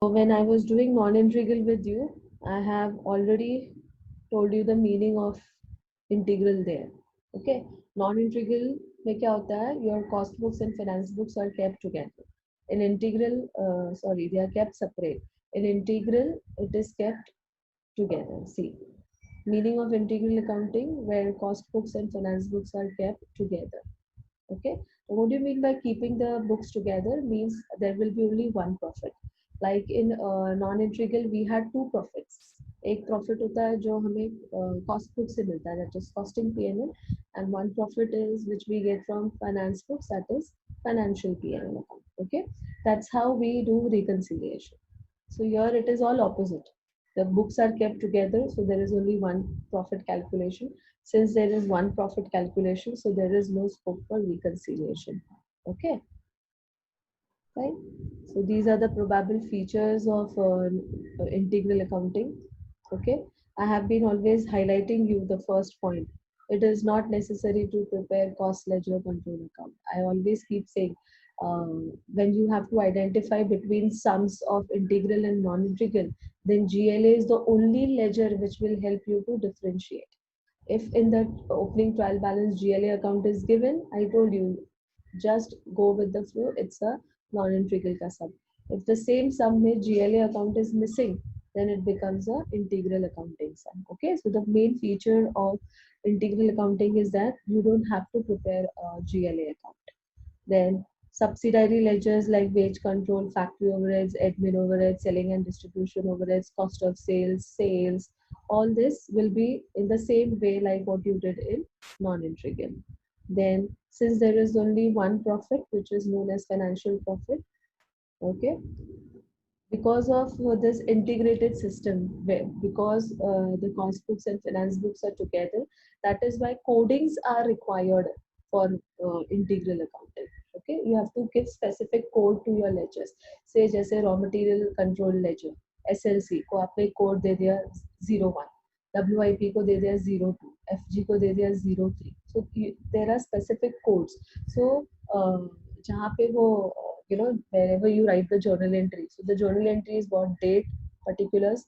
When I was doing non-integral with you, I have already told you the meaning of integral there. Okay, non-integral में क्या होता है? Your cost books and finance books are kept together. In integral, sorry, they are kept separate. In integral, it is kept together. See, meaning of integral accounting, where cost books and finance books are kept together. Okay, so what do you mean by keeping the books together? Means there will be only one profit. Like in non-integral we had two profits. एक profit होता है जो हमें cost book से मिलता है, that is costing P&L, and one profit is which we get from finance books, that is financial P&L account. Okay, that's how we do reconciliation. So here it is all opposite. The books are kept together, so there is only one profit calculation. Since there is one profit calculation, so there is no scope for reconciliation. Okay, right? So these are the probable features of integral accounting. Okay, I have been always highlighting you the first point. It is not necessary to prepare cost ledger control account. I always keep saying when you have to identify between sums of integral and non-integral, then GLA is the only ledger which will help you to differentiate. If in the opening trial balance GLA account is given, I told you, just go with the flow. It's a non-integral ka sum. If the same sum mein GLA account is missing, then it becomes a integral accounting sum. Okay, so the main feature of integral accounting is that you don't have to prepare a GLA account. Then subsidiary ledgers like wage control, factory overheads, admin overheads, selling and distribution overheads, cost of sales, all this will be in the same way like what you did in non-integral. Then since there is only one profit, which is known as financial profit, okay, because of this integrated system, because the cost books and finance books are together, that is why codings are required for integral accounting. Okay, you have to give specific code to your ledgers. Say jaise raw material control ledger, SLC को आपने code दे दिया 01, WIP को दे दिया 02, FG को दे दिया 03. So there are specific codes. So जहाँ पे वो wherever you write the journal entry, so the journal entry is what date, particulars,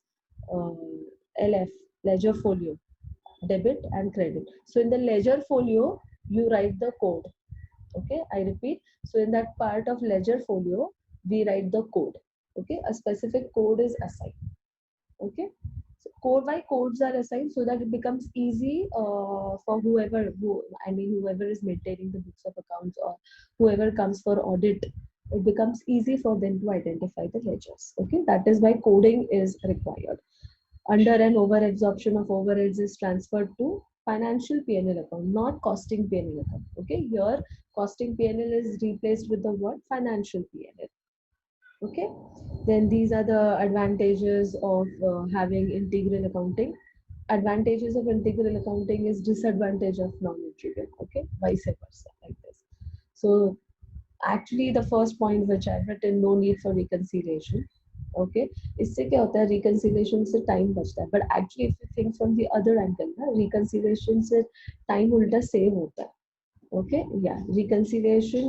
LF, ledger folio, debit and credit. So in the ledger folio you write the code. Okay, I repeat, so in that part of ledger folio we write the code. Okay, a specific code is assigned. Okay, so code by codes are assigned so that it becomes easy for whoever is maintaining the books of accounts or whoever comes for audit. It becomes easy for them to identify the ledgers. Okay, that is why coding is required. Under and over absorption of overheads is transferred to financial P&L account, not costing P&L account. Okay, here costing P&L is replaced with the word financial P&L. Okay, then these are the advantages of having integral accounting. Advantages of integral accounting is disadvantage of non-integral. Okay, vice versa, like this. So actually the first point which I've written, no need for reconciliation. Okay, इससे क्या होता है, reconciliation से time बचता है, but actually if you think from the other angle ना, reconciliation से time उल्टा save होता है. Okay, yeah, reconciliation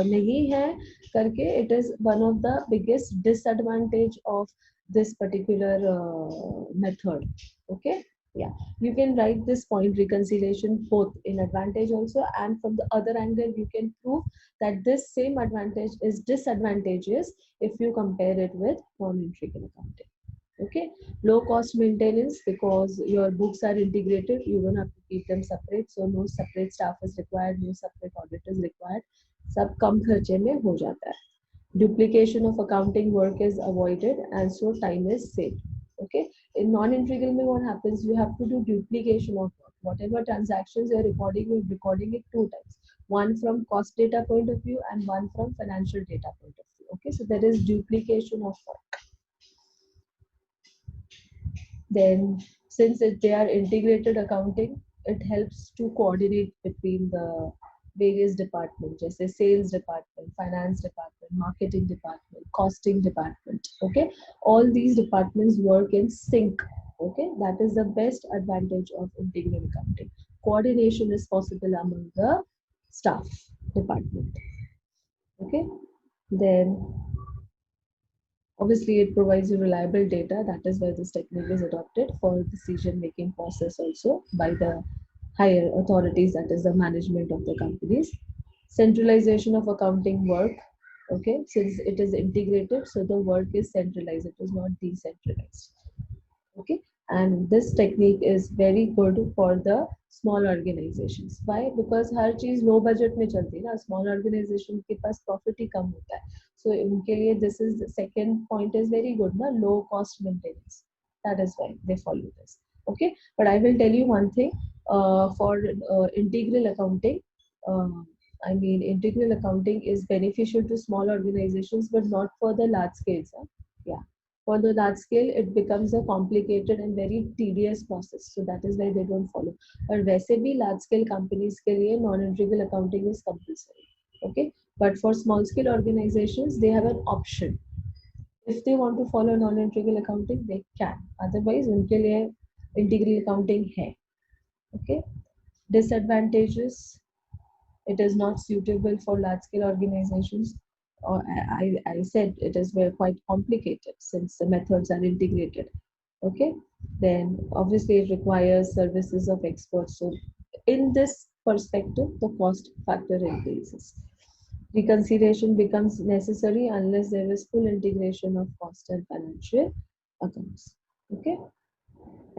नहीं है करके it is one of the biggest disadvantage of this particular method. Okay, yeah, you can write this point reconciliation both in advantage also, and from the other angle you can prove that this same advantage is disadvantageous if you compare it with non-integral accounting. Okay, low cost maintenance, because your books are integrated, you don't have to keep them separate, so no separate staff is required, no separate audit is required, सब कम खर्चे में हो जाता है. Duplication of accounting work is avoided and so time is saved. Okay, in non-integral mein what happens, you have to do duplication of work. Whatever transactions you're recording it two times, one from cost data point of view and one from financial data point of view. Okay, so there is duplication of work. Then since they are integrated accounting, it helps to coordinate between the various departments, जैसे sales department, finance department, marketing department, costing department. Okay, all these departments work in sync. Okay, that is the best advantage of integral accounting. Coordination is possible among the staff department. Okay, then Obviously, it provides you reliable data. That is why this technique is adopted for decision-making process also by the higher authorities, that is the management of the companies. Centralization of accounting work. Okay, since it is integrated, so the work is centralized. It is not decentralized. Okay, and this technique is very good for the small organizations. Why? Because हर चीज low budget में चलती है ना, small organisation के पास profit ही कम होता है, so उनके लिए this is the second point is very good ना, low cost maintenance. That is why they follow this. Okay, but I will tell you one thing, for integral accounting, uh, I mean integral accounting is beneficial to small organizations but not for the large scales, huh? Yeah, for the large scale it becomes a complicated and very tedious process, so that is why they don't follow. और वैसे भी large scale companies के लिए non integral accounting is compulsory. Okay, but for small scale organizations they have an option. If they want to follow non integral accounting they can, otherwise उनके लिए integral accounting है. Okay, disadvantages: it is not suitable for large scale organizations. Or I said it is very quite complicated since the methods are integrated. Okay, then obviously it requires services of experts. So in this perspective, the cost factor increases. Reconciliation becomes necessary unless there is full integration of cost and financial accounts. Okay,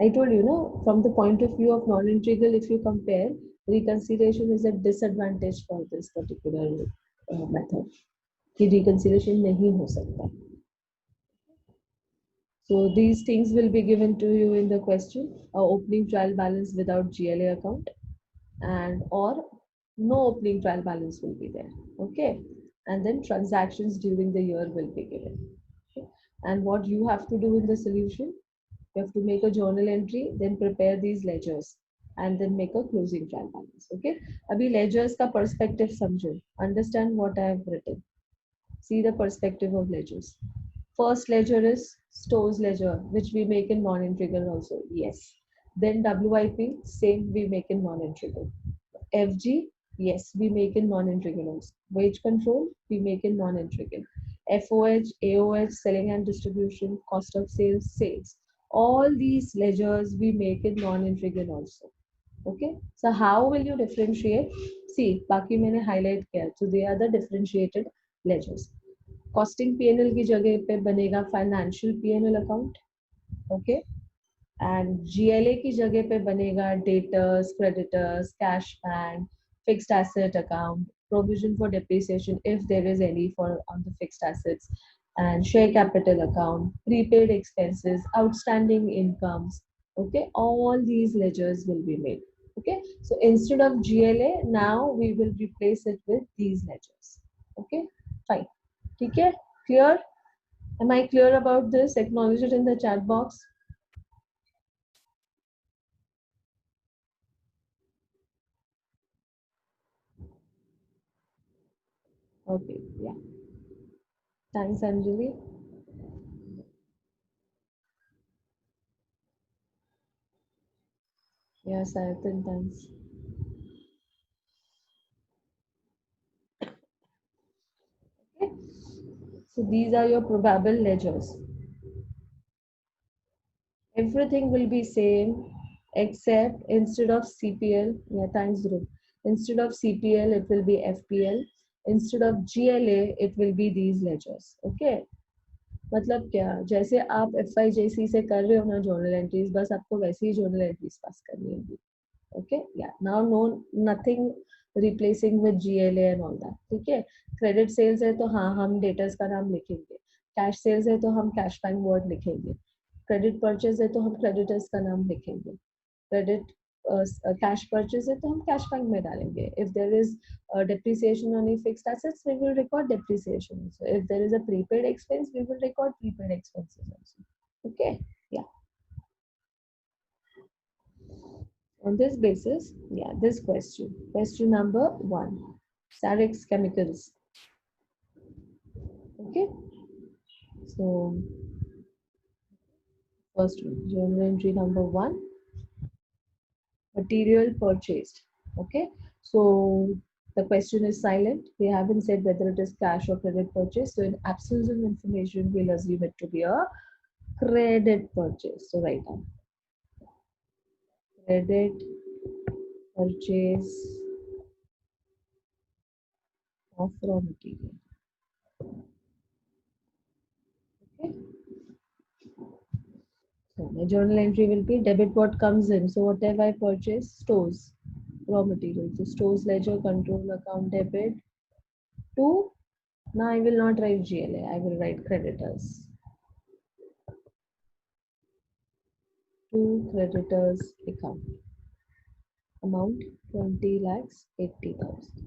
I told you, no, from the point of view of non-integral, if you compare, reconciliation is a disadvantage for this particular method. कि reconciliation नहीं हो सकता. So these things will be given to you in the question: opening trial balance without GLA account, and or no opening trial balance will be there. Okay, and then transactions during the year will be given. Okay. And what you have to do in the solution: you have to make a journal entry, then prepare these ledgers, and then make a closing trial balance. Okay. अभी ledgers का perspective समझो. Understand what I have written. See the perspective of ledgers. First ledger is stores ledger, which we make in non-integral also. Yes. Then WIP, same we make in non-integral. FG, yes, we make in non-integral also. Wage control, we make in non-integral. FOH, AOH, selling and distribution, cost of sales, sales. All these ledgers we make in non-integral also. Okay, so how will you differentiate? See, बाकी मैंने highlight किया, so they are the differentiated ledgers. Costing P&L की जगह पे बनेगा financial P&L account. Okay, and GLA की जगह पे बनेगा debtors, creditors, cash bank, fixed asset account, provision for depreciation if there is any for on the fixed assets, and share capital account, prepaid expenses, outstanding incomes. Okay, all these ledgers will be made. Okay, so instead of GLA, now we will replace it with these ledgers. Okay, fine. Okay, clear? Am I clear about this? Acknowledge it in the chat box. Okay, yeah. Thanks, Anjali. Yes, Sayatan, thanks. Okay. So these are your probable ledgers. Everything will be same except instead of CPL, yeah, thanks, Dhruv. Instead of CPL, it will be FPL. Instead of GLA, it will be these ledgers. Okay. मतलब क्या, जैसे आप FIJC से कर रहे हो ना journal entries, बस आपको वैसे ही journal entries पास करनी होगी. Okay, yeah, now no, nothing replacing with GLA and all that. ठीक है, credit sales है तो हाँ हम डेटर्स का नाम लिखेंगे, कैश सेल्स है तो हम कैश बैंक वर्ड लिखेंगे, क्रेडिट परचेज है तो हम क्रेडिटर्स का नाम लिखेंगे, क्रेडिट कैश परचेज है तो हम कैश बैंक में डालेंगे. If there is depreciation on any fixed assets, we will record depreciation also. If there is a prepaid expense, we will record prepaid expenses also. Okay, yeah. On this basis, yeah, this question number 1, Sarex Chemicals. Okay, so first one, journal entry number 1, material purchased. Okay, so The question is silent. We haven't said whether it is cash or credit purchase. So in absence of information, we'll assume it to be a credit purchase. So write down credit purchase of raw material. Okay. So my journal entry will be debit what comes in. So whatever I purchase, stores raw materials. So stores ledger control account debit to. Now I will not write GLA. I will write creditors. To creditors account. Amount 20 lakhs 80,000.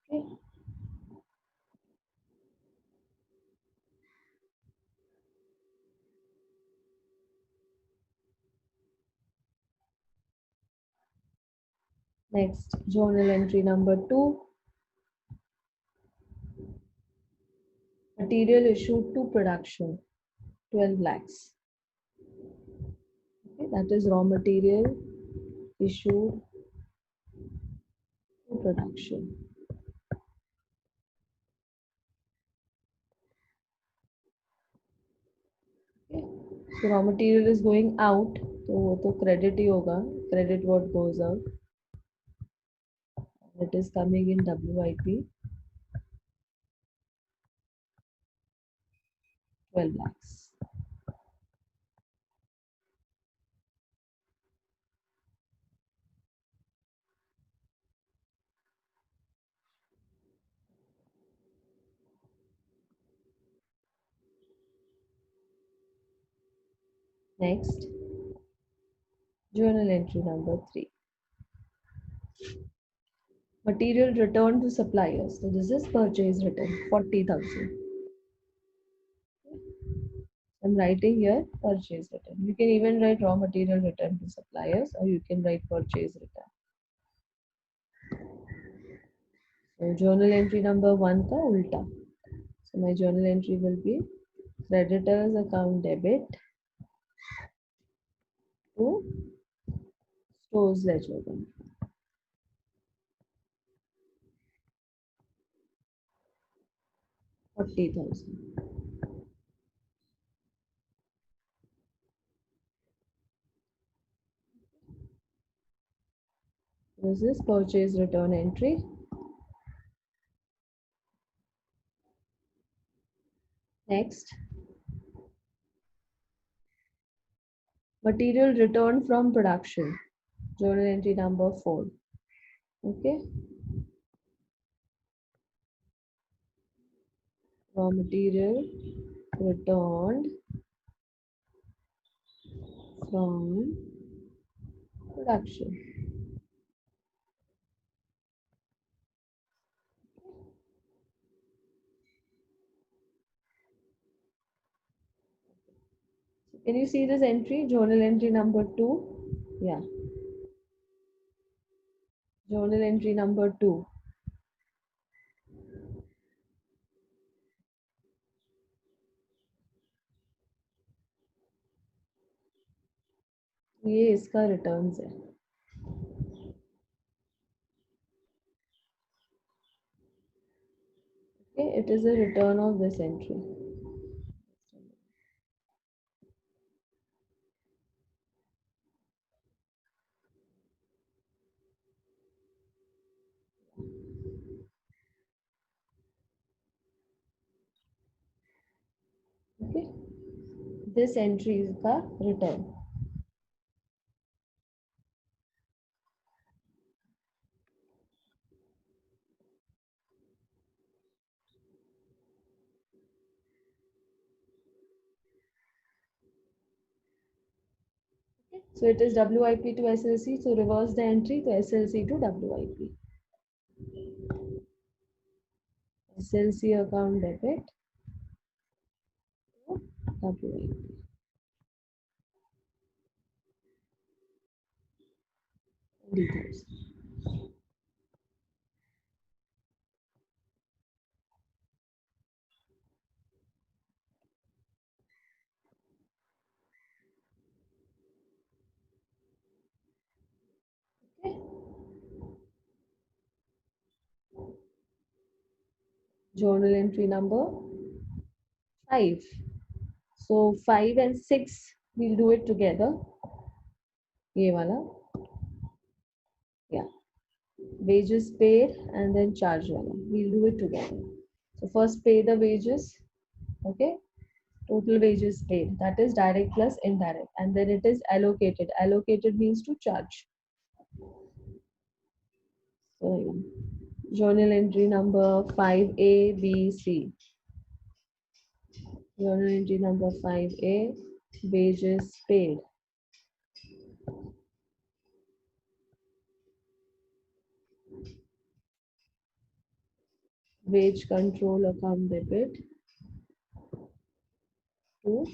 Okay. Next, journal entry number 2. Material issued to production 12 lakhs. Okay, that is raw material issued to production. Okay. So raw material is going out, तो वो तो credit ही होगा. Credit what goes out. It is coming in WIP 12 lakhs. Next, journal entry number 3. Material returned to suppliers. So this is purchase return 40,000. I'm writing here purchase return. You can even write raw material return to suppliers or you can write purchase return. So journal entry number 1 ka ulta. So my journal entry will be creditors account debit to stores ledger 40,000. This is purchase return entry. Next, material returned from production. Journal entry number 4. Okay. Raw material returned from production. Can you see this entry? Journal entry number 2. Yeah. Journal entry number 2. ये इसका returns है. Okay, it is a return of this entry. Okay, this entry is the return. So it is WIP to SLC. So reverse the entry to SLC to WIP. SLC account debit to WIP. Details. Journal entry number 5. So 5 and 6, we'll do it together. ये वाला, yeah. Wages paid and then charge wala. We'll do it together. So first pay the wages, okay? Total wages paid. That is direct plus indirect. And then it is allocated. Allocated means to charge. So yeah. Journal entry number 5A, B, C. Journal entry number 5A, wages paid. Wage control account debit to,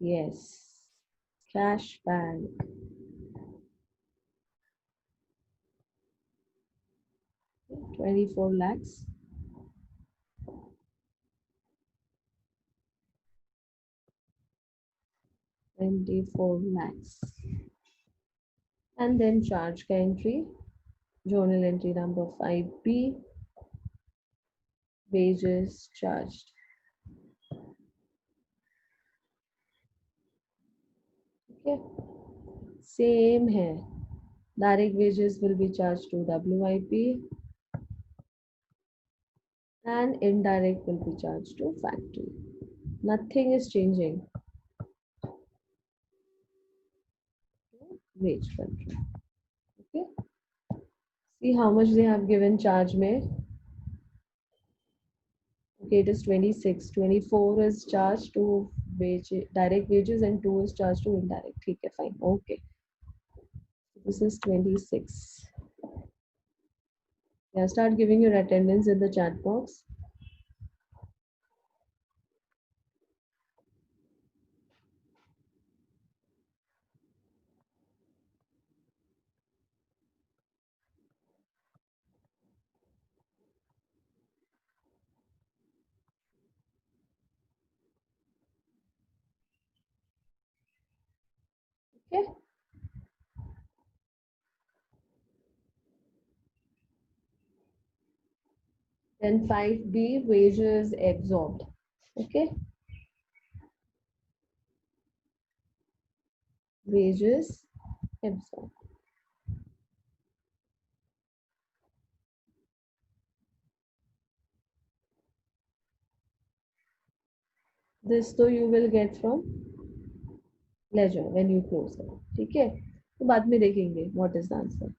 yes, cash bank. 24 lakhs. 24 lakhs. And then charge ka entry. Journal entry number 5B, wages charged. Okay. Same here. Direct wages will be charged to WIP and indirect will be charged to factory. Nothing is changing. Wage control. Okay. See how much they have given charge में. Okay, it is 26. 24 is charged to wage, direct wages, and 2 is charged to indirect. Okay, fine. Okay. This is 26. Yeah, start giving your attendance in the chat box. Okay. Then 5B, wages absorbed. Okay. Wages absorbed. This though you will get from ledger when you close it. ठीक है, तो बाद में देखेंगे what is the answer.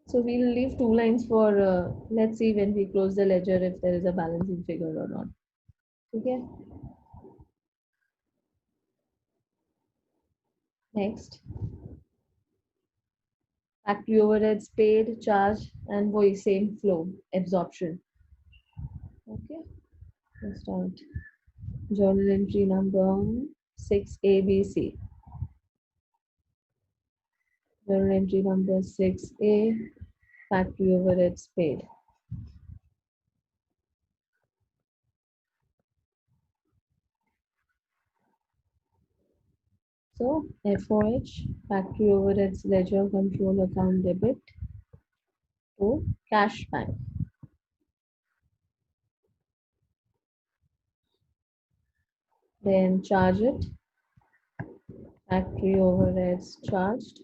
So we'll leave 2 lines for let's see when we close the ledger if there is a balancing figure or not. Okay. Next. Factory overheads paid, charge, and वही same flow, absorption. Okay, let's start. Journal entry number 6 ABC. Journal entry number 6A, factory overheads paid. So FOH, factory overheads ledger control account debit to cash bank. Then charge it, factory overheads charged.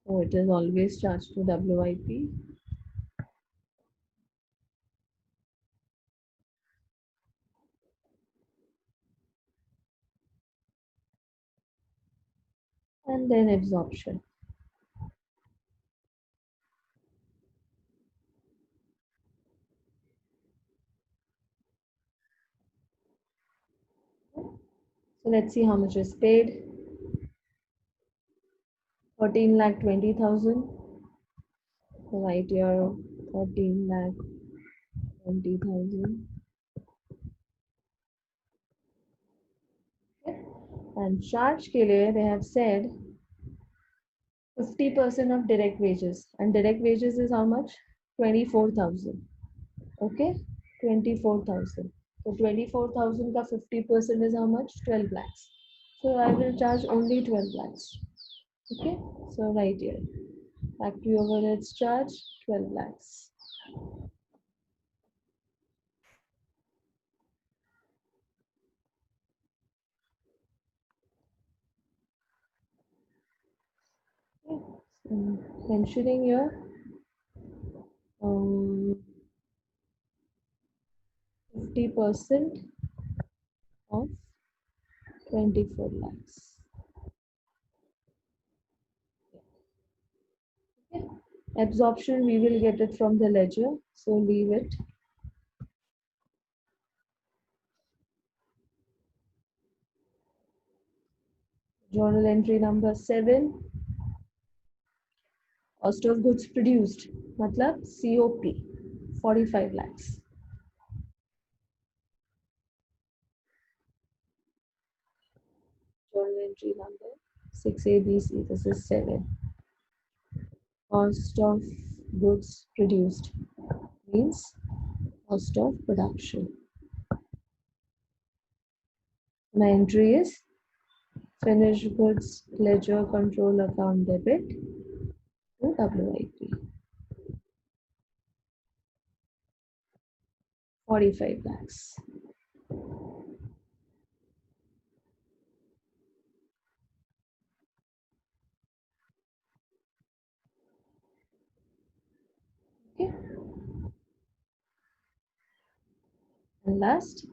So it is always charged to WIP. And then absorption. So let's see how much is paid. 13,20,000. Write your 13,20,000. And charge के लिए they have said 50% of direct wages. And direct wages is how much? 24,000. Okay, 24,000. So 24,000 ka 50% is how much? 12 lakhs. So I will charge only 12 lakhs. Okay, so right here. Factory overheads charge 12 lakhs. Okay. So mentioning here 50% of 24 lakhs. Okay. Absorption, we will get it from the ledger, so leave it. Journal entry number 7. Cost of goods produced, matlab COP, 45 lakhs. Journal entry number 6ABC, this is 7. Cost of goods produced means cost of production. My entry is finished goods ledger control account debit to WIP. 45 lakhs. Okay. And last,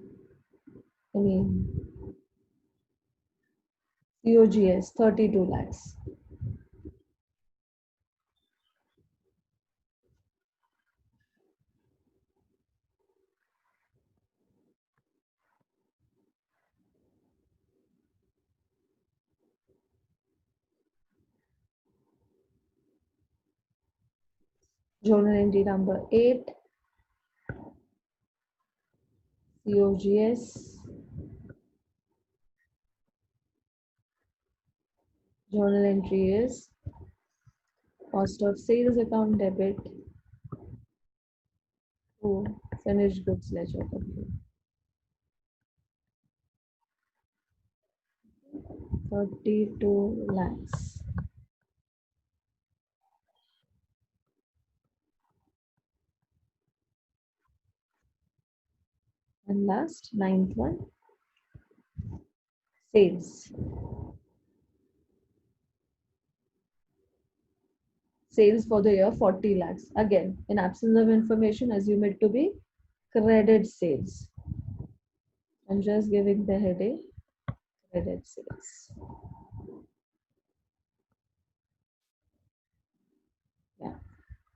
COGS 32 lakhs. Journal entry number 8. COGS. Journal entry is cost of sales account debit to finished goods ledger control. 32 lakhs. And last, 9th one, sales. Sales for the year 40 lakhs. Again, in absence of information, assume it to be credit sales. I'm just giving the heading credit sales. Yeah.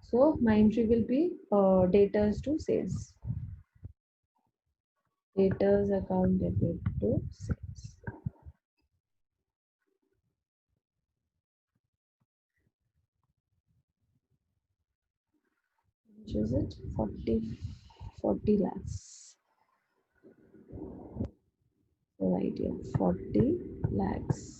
So my entry will be debtors to sales. Debtors account debit to sales. is it? 40 lakhs. Right here, 40 lakhs.